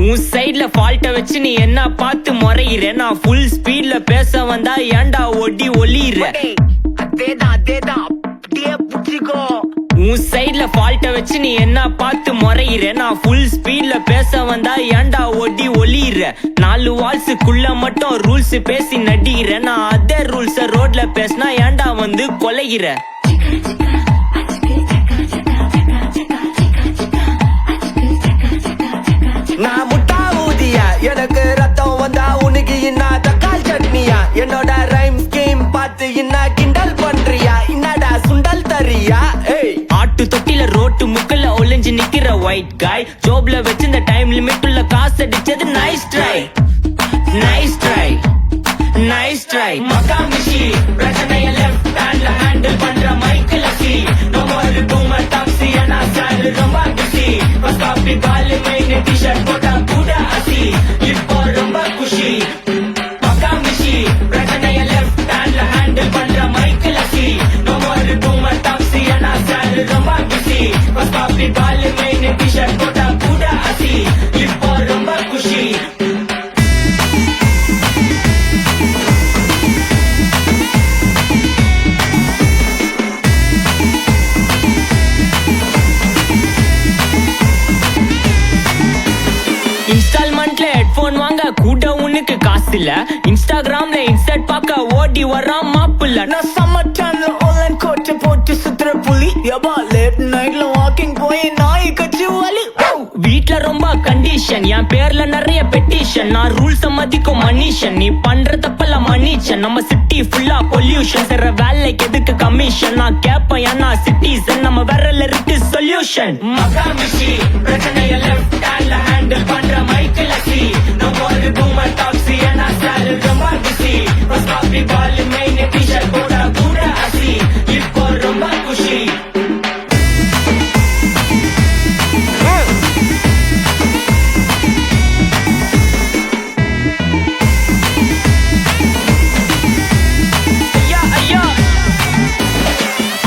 உன் சைட்ல ஃபால்ட்ட வச்சு நீ என்ன பார்த்து முறையிற, நான் ஃபுல் ஸ்பீட்ல பேச வந்தா ஏன்டா ஒடி ஒளியிற. உன் சைட்ல ஃபால்ட்ட வச்சு நீ என்ன பார்த்து முறையிற, நான் ஃபுல் ஸ்பீட்ல பேச வந்தா ஏன்டா ஒடி ஒளியிற. 4 வால்ஸுக்குள்ள மட்டும் ரூல்ஸ் பேசி நடிகிற, நான் அதே ரூல்ஸ ரோட்ல பேசினா ஏன்டா வந்து கொலைகிற. நான் முட்டா ஊதியா, எனக்கு ரத்தம் வந்தா உனக்கு என்ன தக்காள் சட்னியா. என்னோட ரைம் ஸ்கீம் பார்த்து என்ன கிண்டல் பண்றியா, என்னடா சுண்டல் தரியா. ஆட்டு தொட்டில ரோட்டு முக்கல்ல ஒளிஞ்சு நிக்கிற ஒயிட் காய், ஜோப்ல வச்சு இந்த டைம் லிமிட் உள்ள காசு அடிச்சது nice try, nice try, nice try. மகாமிஷி பிரச்சனைய லெஃப்ட் ஹேண்ட்ல ஹேண்டில் பண்ற மைக்கேல் அசி, நோ மோர் பூமர் டாக்ஸி அண்ணா சார் ரொம்ப பிஸி. ஃபர்ஸ்ட் காப்பி கால் மெயின் டி-ஷர்ட் போட்டா கூட அசி, இப்போ ரொம்ப குஷி. மகாமிஷி பிரச்சனைய லெஃப்ட் ஹேண்ட்ல ஹேண்டில் பண்ற மைக்கேல் அசி, நோ மோர் பூமர் டாக்ஸி அண்ணா சார் ரொம்ப பிஸி. ஃபர்ஸ்ட் காப்பி கால் மெயின் டி-ஷர்ட் போட்டா கூட அசி, இப்போ ரொம்ப குஷி. இன்ஸ்டால்மெண்ட்ல ஹெட்போன் வாங்க கூட உனக்கு காசு இல்ல, இன்ஸ்டாகிராம்ல இன்ஸ்டன்ட் பார்க்க ஓடி வரான் மாப்பிள்ள. நான் சம்மர் டைம்ல ஆன்லைன் கோட்டை போட்டு சுத்துற புலி, எபா லேட் நைட்ல வாக்கிங் போய் நாய் கட்சி வலி. வீட்ல ரொம்ப கண்டிஷன், என் பேர்ல நிறைய பெட்டிஷன், நான் ரூல்ஸ் மதிக்கும் மனுஷன், நீ பண்ற தப்பெல்லாம் மன்னிச்சன். நம்ம சிட்டி ஃபுல்லா பொல்யூஷன், செய்ற வேலைக்கு எதுக்கு கமிஷன், நான் கேப்பேன் ஏன்னா சிட்டிசன், நம்ம விரல்ல இருக்கு சொல்யூஷன். மகாமிஷி பிரச்சனைய லெஃப்ட் ஹேண்ட்ல ஹேண்டில் பண்ற மைக்கேல் அசி, நம்ம ஒரு பூமர் டாக்ஸி அண்ணா சார் ரொம்ப பிஸி. ஃபர்ஸ்ட் காப்பி பால் மெயின் டி-ஷர்ட் போட கூட அசி, இப்போ ரொம்ப குஷி.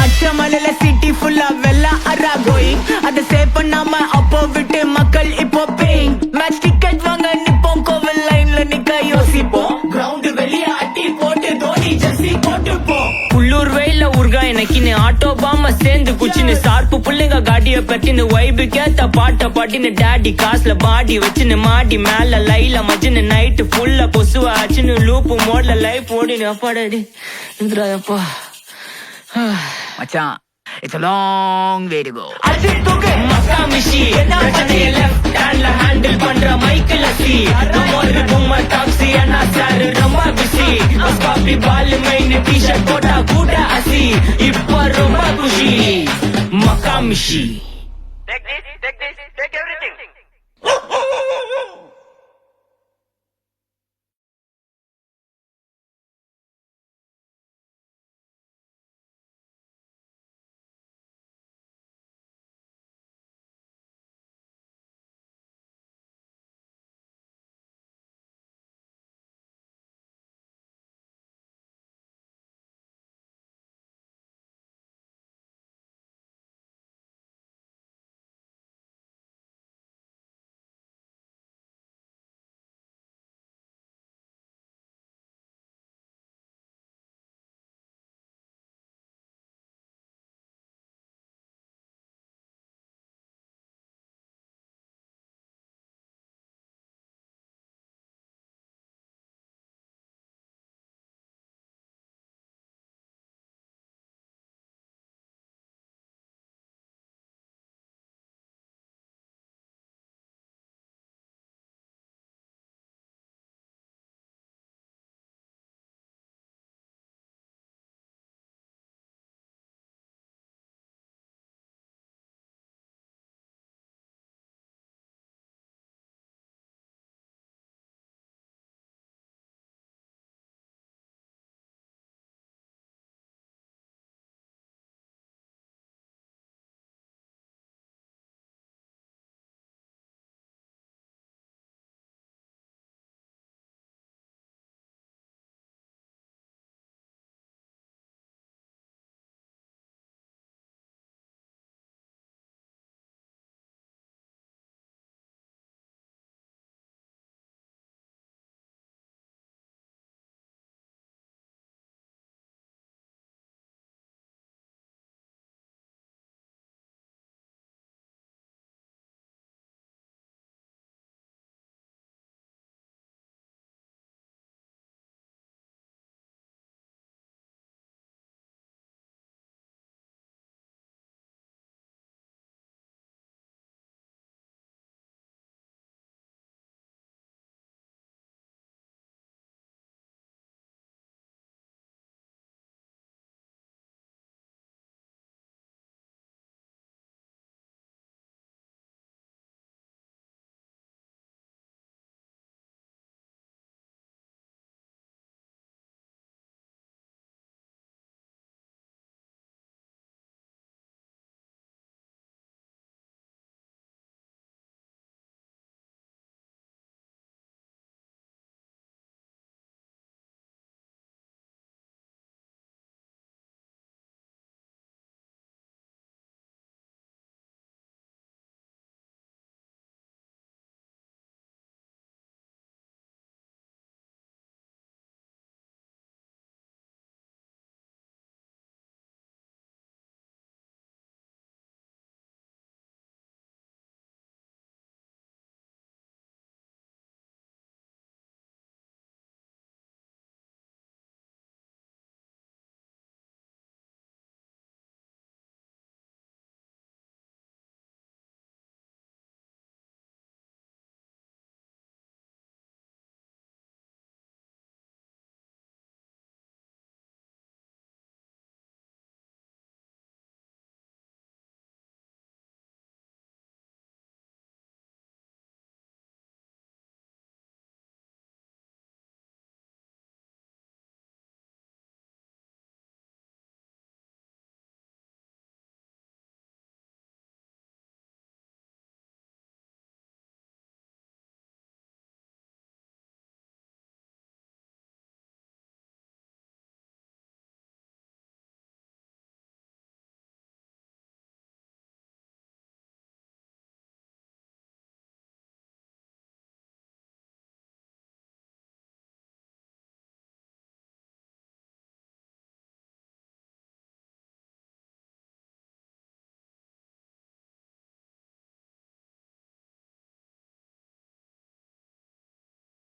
அச்சமலையில சிட்டி ஃபுல்லா வெள்ள அரா கோயிங், அதை சேவ் பண்ணாம அப்போ விட்டு மக்கள் இப்போ பேயிங். மேட்ச் டிக்கெட் வாங்க நிப்போம், கோவில் லைன்ல நிக்க யோசிப்போம், கிரவுண்ட் வெளியே அட்டி போட்டு தோனி ஜெர்சி போட்டுப்போம். புள்ளூர் வெயில ஊர்கா எனக்குன்னு ஆட்டோ பாம சேர்ந்து குச்சின்னு, சார்பு புள்ளைங்க காடிய பத்தின்னு, வைபு கேத்த பாட்ட பாட்டின்னு, டாடி காசுல பாடி வச்சுன்னு, மாடி மேல லைல மஜின்னு, நைட்டு ஃபுல்லா கொசுவ ஆச்சுன்னு, லூப்பு மோட்ல லைஃப் ஓடினு. அப்பாடாடி இந்திராயப்பா மச்சான், it's a long way to go. மகாமிஷி பிரச்சனைய லெஃப்ட் ஹேண்ட்ல ஹேண்டில் பண்ற மைக்கேல் அசி, நம்ம ஒரு பூமர் டாக்ஸி அண்ணா சார் ரொம்ப பிஸி. ஃபர்ஸ்ட் காப்பி பால் மெயின் டி-ஷர்ட் போட்டா கூட அசி, இப்போ ரொம்ப குஷி. மகாமிஷி.